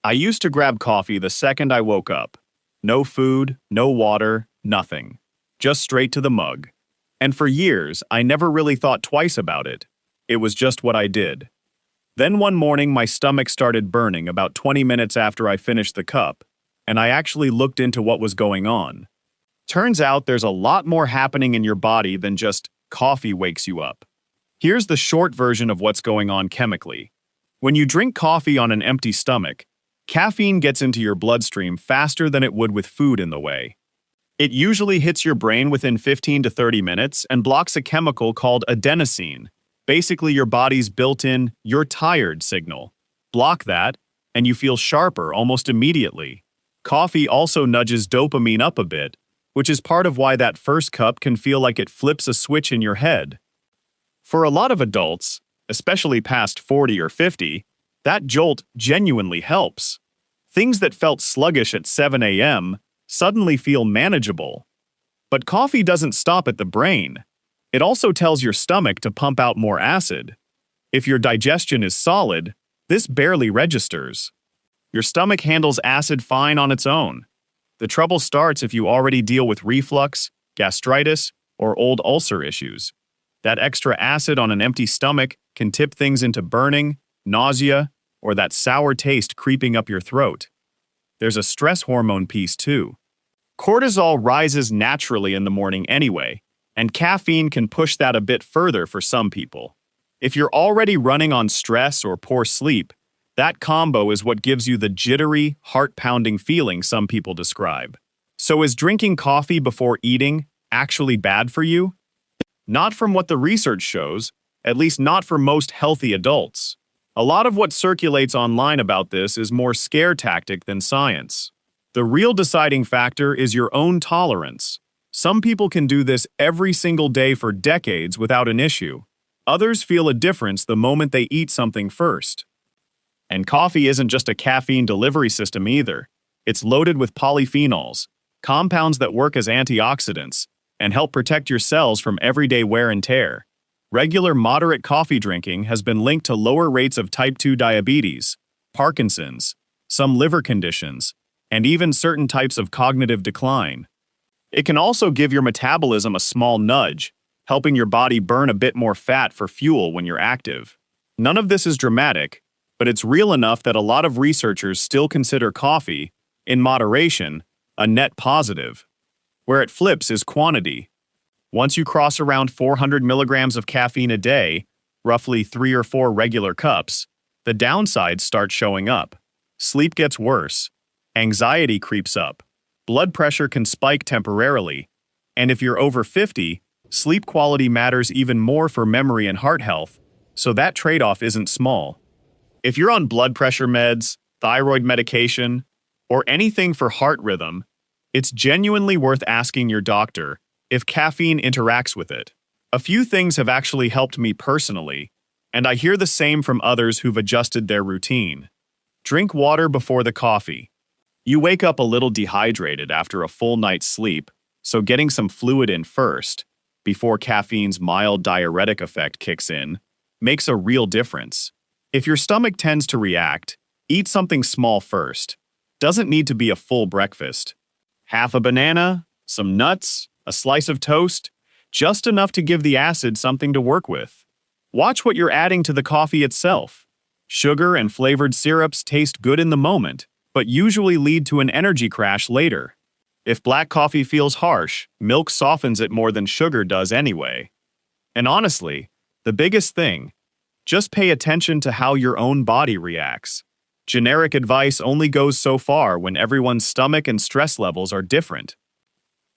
I used to grab coffee the second I woke up. No food, no water, nothing. Just straight to the mug. And for years, I never really thought twice about it. It was just what I did. Then one morning, my stomach started burning about 20 minutes after I finished the cup, and I actually looked into what was going on. Turns out there's a lot more happening in your body than just coffee wakes you up. Here's the short version of what's going on chemically. When you drink coffee on an empty stomach, caffeine gets into your bloodstream faster than it would with food in the way. It usually hits your brain within 15 to 30 minutes and blocks a chemical called adenosine, basically your body's built-in "you're tired" signal. Block that, and you feel sharper almost immediately. Coffee also nudges dopamine up a bit, which is part of why that first cup can feel like it flips a switch in your head. For a lot of adults, especially past 40 or 50, that jolt genuinely helps. Things that felt sluggish at 7 a.m. suddenly feel manageable. But coffee doesn't stop at the brain. It also tells your stomach to pump out more acid. If your digestion is solid, this barely registers. Your stomach handles acid fine on its own. The trouble starts if you already deal with reflux, gastritis, or old ulcer issues. That extra acid on an empty stomach can tip things into burning, nausea, or that sour taste creeping up your throat. There's a stress hormone piece too. Cortisol rises naturally in the morning anyway, and caffeine can push that a bit further for some people. If you're already running on stress or poor sleep, that combo is what gives you the jittery, heart-pounding feeling some people describe. So is drinking coffee before eating actually bad for you? Not from what the research shows, at least not for most healthy adults. A lot of what circulates online about this is more scare tactic than science. The real deciding factor is your own tolerance. Some people can do this every single day for decades without an issue. Others feel a difference the moment they eat something first. And coffee isn't just a caffeine delivery system either. It's loaded with polyphenols, compounds that work as antioxidants and help protect your cells from everyday wear and tear. Regular moderate coffee drinking has been linked to lower rates of type 2 diabetes, Parkinson's, some liver conditions, and even certain types of cognitive decline. It can also give your metabolism a small nudge, helping your body burn a bit more fat for fuel when you're active. None of this is dramatic, but it's real enough that a lot of researchers still consider coffee, in moderation, a net positive. Where it flips is quantity. Once you cross around 400 milligrams of caffeine a day, roughly 3 or 4 regular cups, the downsides start showing up. Sleep gets worse. Anxiety creeps up. Blood pressure can spike temporarily. And if you're over 50, sleep quality matters even more for memory and heart health, so that trade-off isn't small. If you're on blood pressure meds, thyroid medication, or anything for heart rhythm, it's genuinely worth asking your doctor if caffeine interacts with it. A few things have actually helped me personally, and I hear the same from others who've adjusted their routine. Drink water before the coffee. You wake up a little dehydrated after a full night's sleep, so getting some fluid in first, before caffeine's mild diuretic effect kicks in, makes a real difference. If your stomach tends to react, eat something small first. Doesn't need to be a full breakfast. Half a banana, some nuts, a slice of toast, just enough to give the acid something to work with. Watch what you're adding to the coffee itself. Sugar and flavored syrups taste good in the moment, but usually lead to an energy crash later. If black coffee feels harsh, milk softens it more than sugar does anyway. And honestly, the biggest thing, just pay attention to how your own body reacts. Generic advice only goes so far when everyone's stomach and stress levels are different.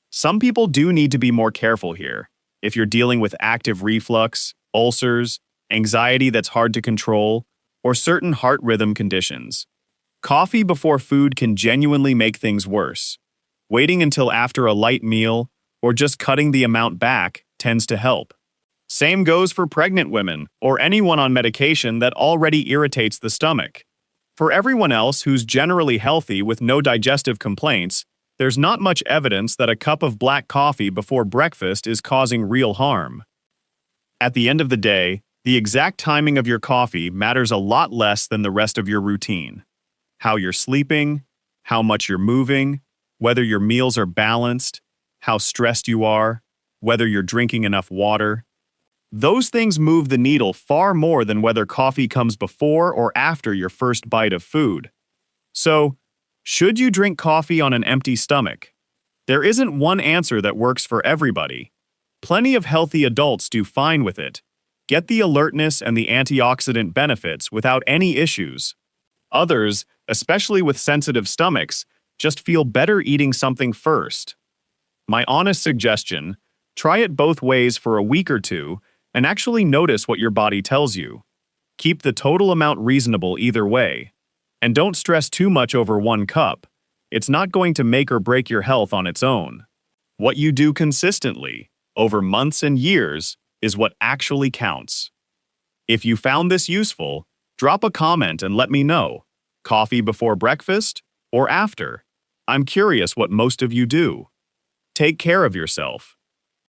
Some people do need to be more careful here. If you're dealing with active reflux, ulcers, anxiety that's hard to control, or certain heart rhythm conditions. Coffee before food can genuinely make things worse. Waiting until after a light meal, or just cutting the amount back, tends to help. Same goes for pregnant women, or anyone on medication that already irritates the stomach. For everyone else who's generally healthy with no digestive complaints, there's not much evidence that a cup of black coffee before breakfast is causing real harm. At the end of the day, the exact timing of your coffee matters a lot less than the rest of your routine. how you're sleeping, how much you're moving, whether your meals are balanced, how stressed you are, whether you're drinking enough water. Those things move the needle far more than whether coffee comes before or after your first bite of food. So, should you drink coffee on an empty stomach? There isn't one answer that works for everybody. Plenty of healthy adults do fine with it, get the alertness and the antioxidant benefits without any issues. Others, especially with sensitive stomachs, just feel better eating something first. My honest suggestion, try it both ways for a week or two and actually notice what your body tells you. Keep the total amount reasonable either way. And don't stress too much over one cup. It's not going to make or break your health on its own. What you do consistently, over months and years, is what actually counts. If you found this useful, drop a comment and let me know. Coffee before breakfast or after? I'm curious what most of you do. Take care of yourself.